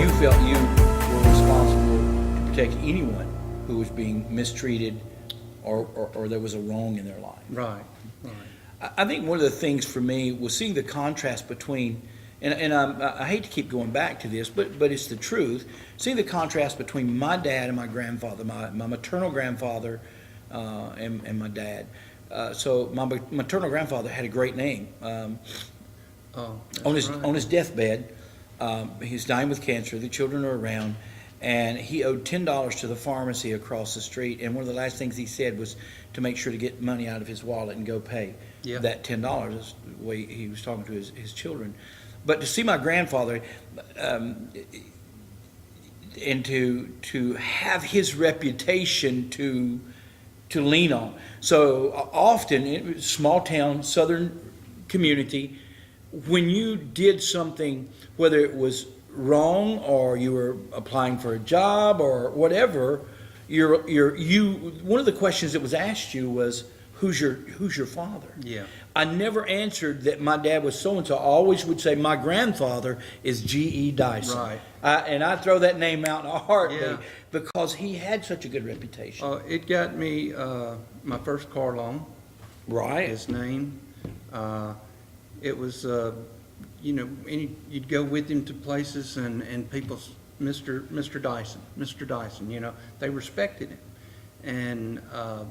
you felt you were responsible to protect anyone who was being mistreated or there was a wrong in their life. Right, right. I think one of the things for me was seeing the contrast between, and I hate to keep going back to this, but it's the truth, seeing the contrast between my dad and my grandfather, my maternal grandfather and my dad. So my maternal grandfather had a great name. Oh, On that's right. his deathbed, he's dying with cancer. The children are around, and he owed $10 to the pharmacy across the street. And one of the last things he said was to make sure to get money out of his wallet and go pay Yeah. that $10. That's the way he was talking to his children. But to see my grandfather, and to have his reputation to lean on. So often, small town, southern community, when you did something, whether it was wrong or you were applying for a job or whatever, one of the questions that was asked you was, who's your father? Yeah. I never answered that my dad was so and so. I always would say my grandfather is G.E. Dyson. Right. And I throw that name out in a heartbeat Yeah. because he had such a good reputation. It got me my first car loan, Right. his name. It was, you'd go with him to places and people, Mr. Dyson, they respected him. And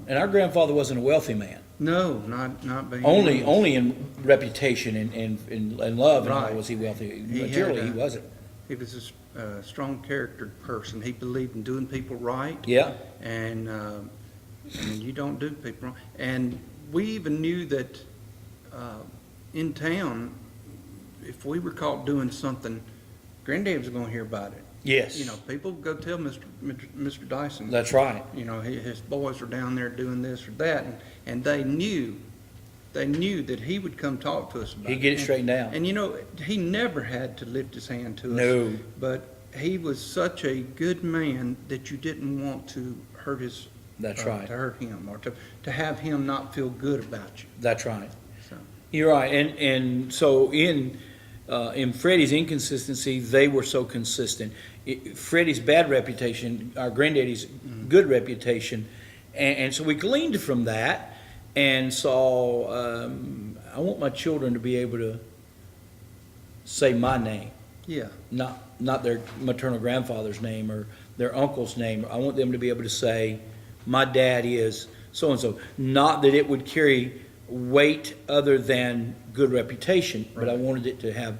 And our grandfather wasn't a wealthy man. no, not being Only in reputation and love and all Right. was he wealthy. He had Materially, he a- wasn't. He was a strong charactered person. He believed in doing people right. Yeah. And you don't do people wrong. And we even knew that in town, if we were caught doing something, Granddad was going to hear about it. Yes. People go tell Mr. Dyson. That's right. His boys are down there doing this or that, and they knew that he would come talk to us about it. He'd get it straightened out. And he never had to lift his hand to us. No. But he was such a good man that you didn't want to hurt his. That's right. To hurt him or to have him not feel good about you. That's right. So You're right. And so in Freddie's inconsistency, they were so consistent. Freddie's bad reputation, our granddaddy's good reputation, and so we gleaned from that and saw, I want my children to be able to say my name, yeah, not their maternal grandfather's name or their uncle's name. I want them to be able to say, my dad is so-and-so. Not that it would carry weight other than good reputation, but I wanted it to have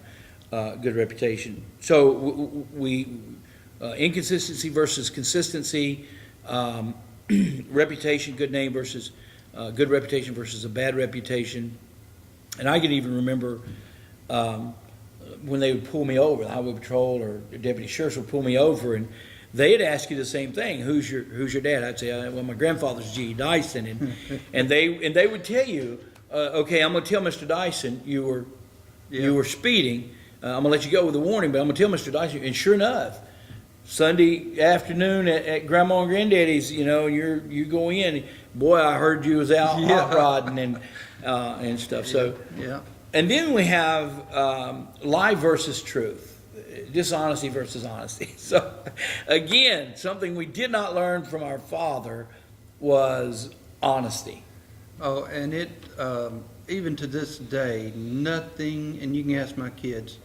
good reputation. So we inconsistency versus consistency, reputation, good name versus good reputation versus a bad reputation. And I can even remember when they would pull me over, the highway patrol or the deputy sheriffs would pull me over, and they'd ask you the same thing. Who's your dad? I'd say, well, my grandfather's G. Dyson, and they would tell you, okay, I'm going to tell Mr. Dyson you were speeding. I'm going to let you go with a warning, but I'm going to tell Mr. Dyson. And sure enough, Sunday afternoon at Grandma and Granddaddy's, you go in. Boy, I heard you was out hot rodding and stuff. So yeah. And then we have lie versus truth, dishonesty versus honesty. So again, something we did not learn from our father was honesty. Oh, and it even to this day, nothing. And you can ask my kids.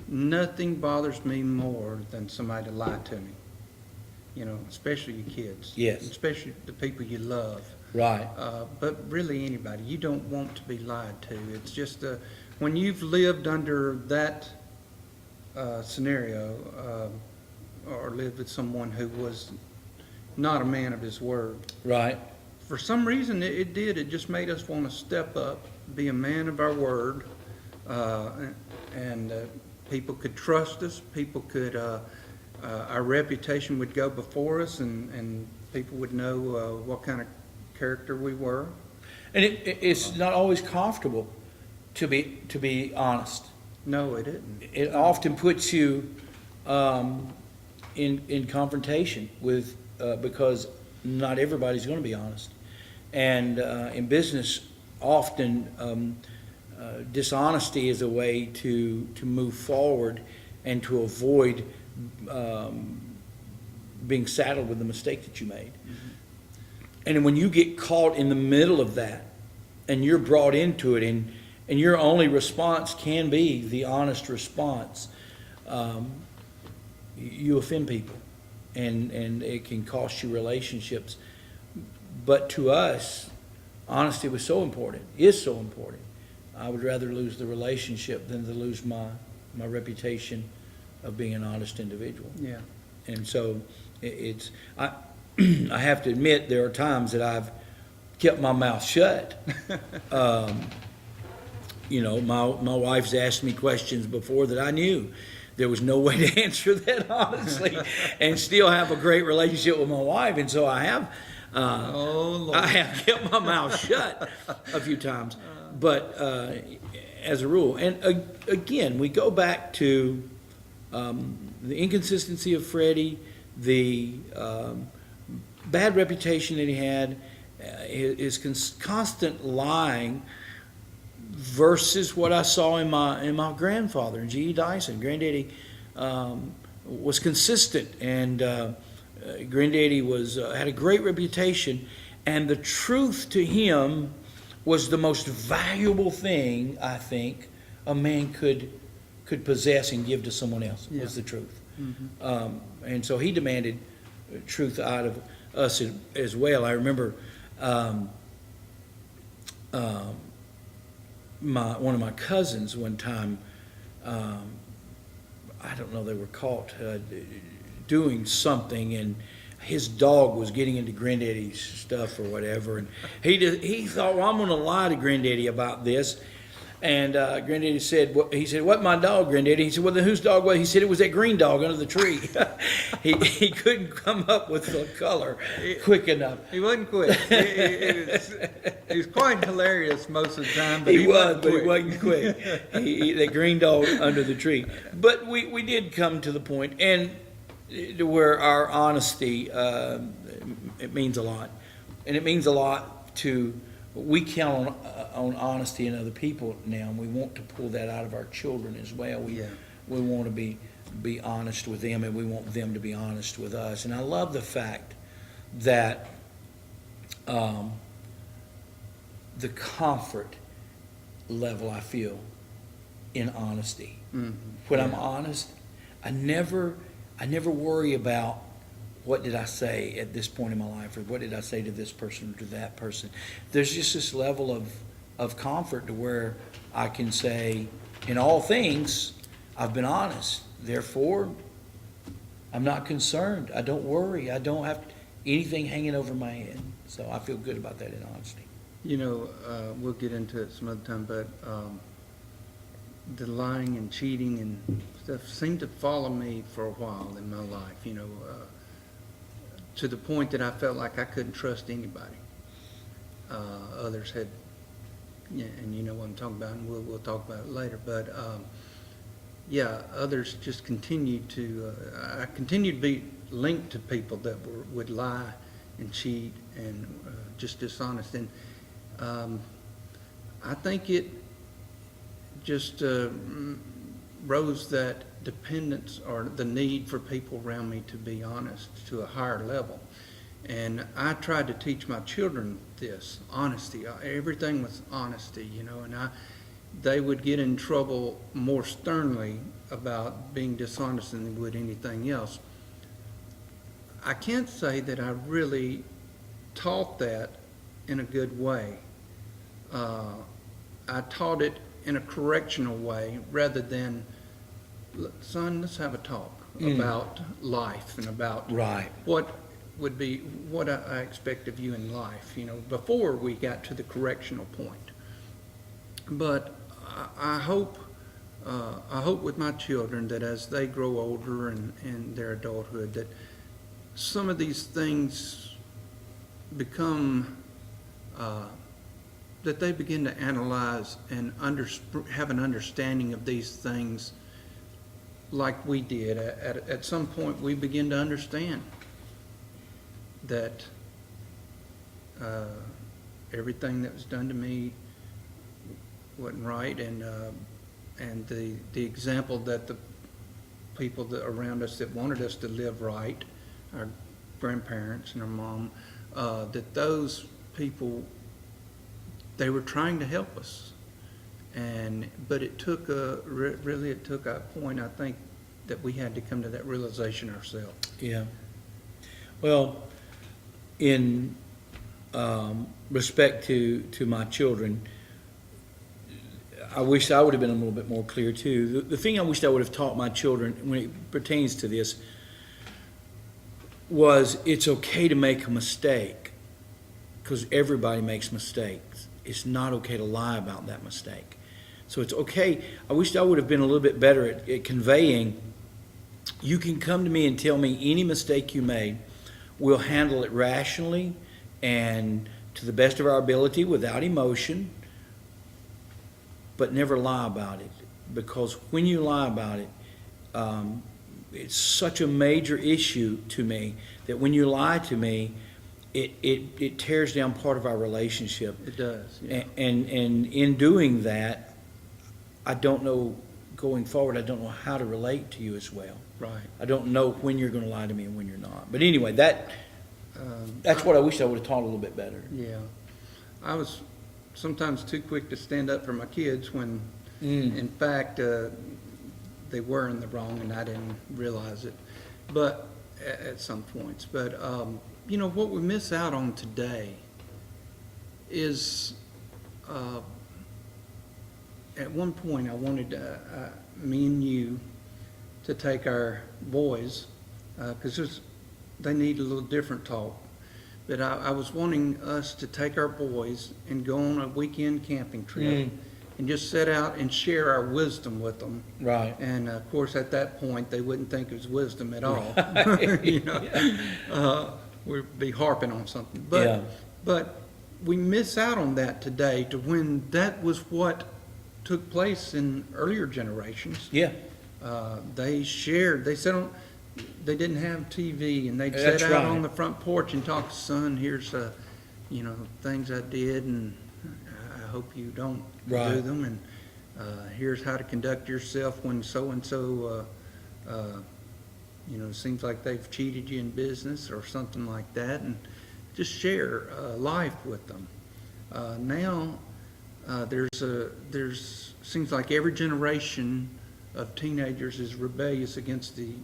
Nothing bothers me more than somebody to lie to me. Especially your kids. Yes. Especially the people you love. Right. But really anybody, you don't want to be lied to. It's just when you've lived under that scenario or lived with someone who was not a man of his word. Right. For some reason it it just made us want to step up, be a man of our word, and people could trust us, people could, our reputation would go before us, and people would know what kind of character we were. And it's not always comfortable to be honest. No, it didn't. It often puts you in confrontation with because not everybody's going to be honest. And in business, often dishonesty is a way to move forward and to avoid being saddled with the mistake that you made. And when you get caught in the middle of that, and you're brought into it, and your only response can be the honest response, you offend people, and it can cost you relationships. But to us, honesty was so important, is so important. I would rather lose the relationship than to lose my reputation of being an honest individual. Yeah. And so I have to admit, there are times that I've kept my mouth shut. You know, my wife's asked me questions before that I knew there was no way to answer that honestly and still have a great relationship with my wife. And so I have kept my mouth shut a few times. But as a rule, and again, we go back to the inconsistency of Freddie, the bad reputation that he had, his constant lying, versus what I saw in my grandfather, G.E. Dyson. Granddaddy was consistent, and Granddaddy had a great reputation, and the truth to him was the most valuable thing I think a man could possess and give to someone else. Yeah. Was the truth. Mm-hmm. And so he demanded truth out of us as well. I remember one of my cousins one time, I don't know, they were caught doing something, and his dog was getting into Granddaddy's stuff or whatever, and he thought, well, I'm going to lie to Granddaddy about this. And Granddaddy said, "What, my dog, Granddaddy?" He said, "Well, then whose dog was it?" He said, "It was that green dog under the tree." He couldn't come up with the color quick enough. He wasn't quick. He was quite hilarious most of the time, but He wasn't quick. The green dog under the tree. But we did come to the point, and where our honesty, it means a lot. And it means a lot to, we count on honesty in other people now, and we want to pull that out of our children as well. We want to be honest with them, and we want them to be honest with us. And I love the fact that the comfort level I feel in honesty. Mm-hmm. When I'm honest, I never worry about what did I say at this point in my life, or what did I say to this person or to that person. There's just this level of comfort to where I can say, in all things, I've been honest. Therefore, I'm not concerned. I don't worry. I don't have anything hanging over my head. So I feel good about that in honesty. You know, we'll get into it some other time, but the lying and cheating and stuff seemed to follow me for a while in my life, you know, to the point that I felt like I couldn't trust anybody. Others had, and you know what I'm talking about, and we'll talk about it later, but yeah, others just continued to, I continued to be linked to people that would lie and cheat and just dishonest. And I think it just rose that dependence or the need for people around me to be honest to a higher level. And I tried to teach my children this, honesty. Everything was honesty, you know, and they would get in trouble more sternly about being dishonest than they would anything else. I can't say that I really taught that in a good way. I taught it in a correctional way rather than, son, let's have a talk about life and about what would be what I expect of you in life, you know, before we got to the correctional point. But I hope with my children that as they grow older and in their adulthood, that some of these things become that they begin to analyze and have an understanding of these things like we did. At some point, we begin to understand that everything that was done to me wasn't right, and the example that people that around us that wanted us to live right, our grandparents and our mom, that those people, they were trying to help us. But it took really it took a point, I think, that we had to come to that realization ourselves. Yeah. Well, in respect to my children, I wish I would have been a little bit more clear too. The thing I wished I would have taught my children when it pertains to this was it's okay to make a mistake, because everybody makes mistakes. It's not okay to lie about that mistake. So it's okay. I wish I would have been a little bit better at conveying, you can come to me and tell me any mistake you made. We'll handle it rationally and to the best of our ability without emotion, but never lie about it. Because when you lie about it, it's such a major issue to me that when you lie to me, it tears down part of our relationship. It does. Yeah. And in doing that, I don't know, going forward, I don't know how to relate to you as well. Right. I don't know when you're going to lie to me and when you're not. But anyway, that's what I wish I would have taught a little bit better. Yeah. I was sometimes too quick to stand up for my kids when, in fact, they were in the wrong and I didn't realize it. But at some points. But, you know, what we miss out on today is, at one point I wanted me and you to take our boys, because they need a little different talk. But I was wanting us to take our boys and go on a weekend camping trip and just set out and share our wisdom with them. Right. And of course, at that point, they wouldn't think it was wisdom at all. You know, we'd be harping on something. But we miss out on that today, to when that was what took place in earlier generations. Yeah. They shared. They sat on. They didn't have TV, and they'd That's sit out right. on the front porch and talk. Son, here's you know, things I did, and I hope you don't Right. do them. And here's how to conduct yourself when so and so, you know, seems like they've cheated you in business or something like that, and just share life with them. Now, there's seems like every generation of teenagers is rebellious against the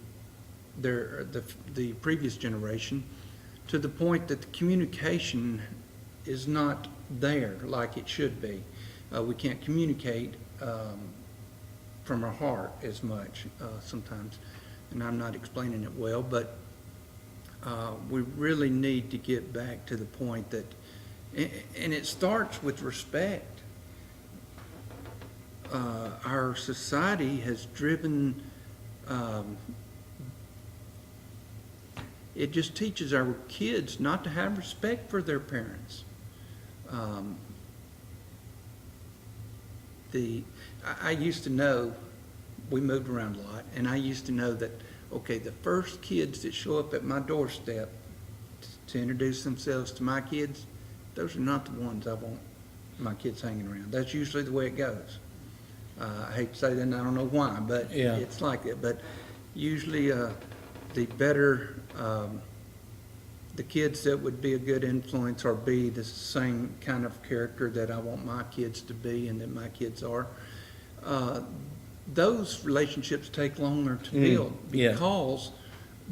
previous generation, to the point that the communication is not there like it should be. We can't communicate from our heart as much sometimes, and I'm not explaining it well, but we really need to get back to the point that, and it starts with respect. Our society has driven, it just teaches our kids not to have respect for their parents. I used to know, we moved around a lot, and I used to know that, okay, the first kids that show up at my doorstep to introduce themselves to my kids, those are not the ones I want my kids hanging around. That's usually the way it goes. I hate to say that, and I don't know why, but Yeah. it's like that. But usually the better, the kids that would be a good influence or be the same kind of character that I want my kids to be and that my kids are, those relationships take longer to build, yeah. because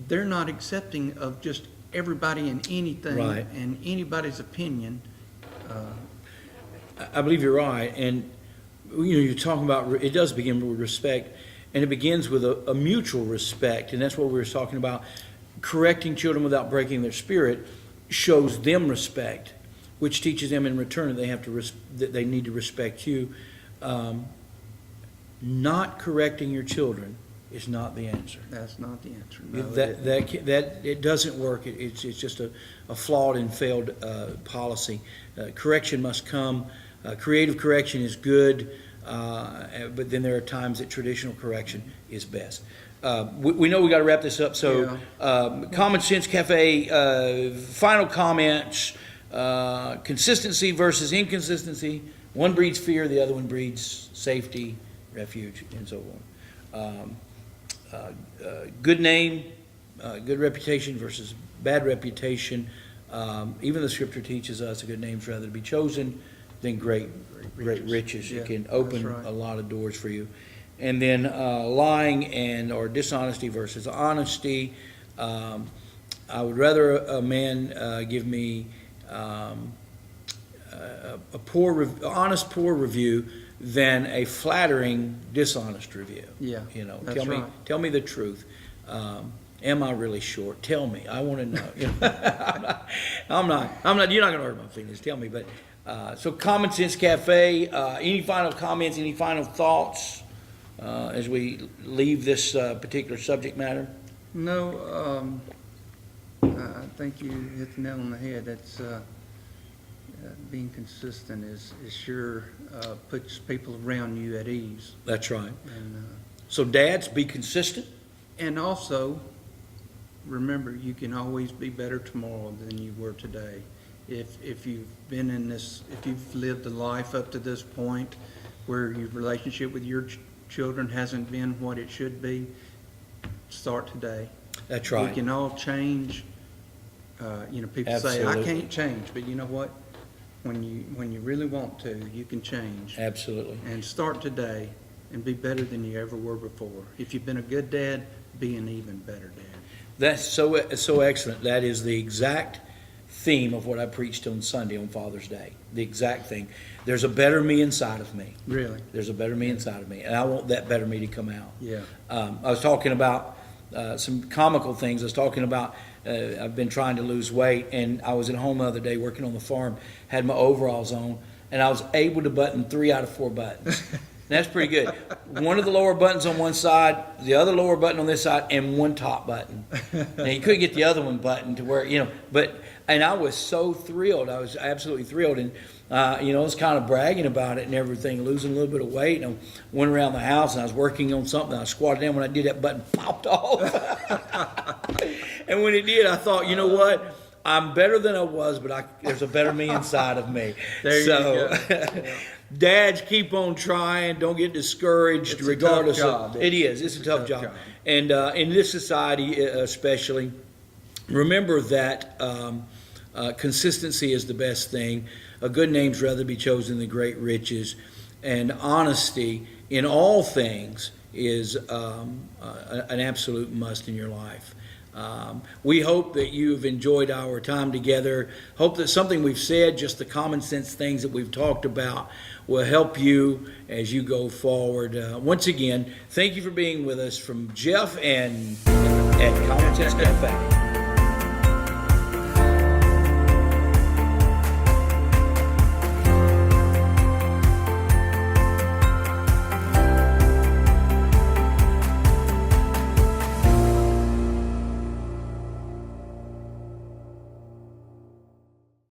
they're not accepting of just everybody and anything Right. and anybody's opinion. I believe you're right, and you know, you're talking about, it does begin with respect, and it begins with a mutual respect, and that's what we were talking about. Correcting children without breaking their spirit shows them respect, which teaches them in return that they have to that they need to respect you. Not correcting your children is not the answer. That's not the answer. No, That it doesn't work. It's just a flawed and failed policy. Correction must come. Creative correction is good, but then there are times that traditional correction is best. We know we got to wrap this up. So, Common Sense Cafe. Final comments. Consistency versus inconsistency. One breeds fear, the other one breeds safety, refuge, and so on. good name, good reputation versus bad reputation. Even the scripture teaches us a good name's rather to be chosen than great riches. Yeah, It can that's open right. a lot of doors for you. And then lying and or dishonesty versus honesty. I would rather a man give me a honest poor review than a flattering dissonest review. Yeah, You know, that's right. tell me the truth. Am I really short? Tell me. I want to know. You know? I'm not. You're not going to hurt my feelings. Tell me. But so, Common Sense Cafe. Any final comments? Any final thoughts as we leave this particular subject matter? No, I think you hit the nail on the head. That's being consistent is sure puts people around you at ease, That's right. and So, dads, be consistent. also remember you can always be better tomorrow than you were today. If you've been in this, if you've lived a life up to this point where your relationship with your children hasn't been what it should be, start today. That's We right. can all change. People say, I Absolutely. can't change, but you know what? When you really want to, you can change. Absolutely. And start today and be better than you ever were before. If you've been a good dad, be an even better dad. That's so excellent. That is the exact theme of what I preached on Sunday on Father's Day. The exact thing. There's a better me inside of me. Really? There's a better me inside of me, and I want that better me to come out. Yeah. I was talking about some comical things. I was talking about I've been trying to lose weight, and I was at home the other day working on the farm, had my overalls on, and I was able to button 3 out of 4 buttons. That's pretty good. One of the lower buttons on one side, the other lower button on this side, and one top button. Now you couldn't get the other one buttoned to where, and I was so thrilled. I was absolutely thrilled, and I was kind of bragging about it and everything, losing a little bit of weight. And I went around the house and I was working on something. I squatted down. When I did, that button popped off. And when it did, I thought, you know what? I'm better than I was, but there's a better me inside of me. There you go. Dads, keep on trying. Don't get discouraged, It's a regardless tough job. of it is. It's a tough job. And in this society, especially, remember that consistency is the best thing. A good name's rather be chosen than great riches, and honesty in all things is an absolute must in your life. We hope that you've enjoyed our time together. Hope that something we've said, just the common sense things that we've talked about, will help you as you go forward. Once again, thank you for being with us from Jeff and at Common Sense Cafe.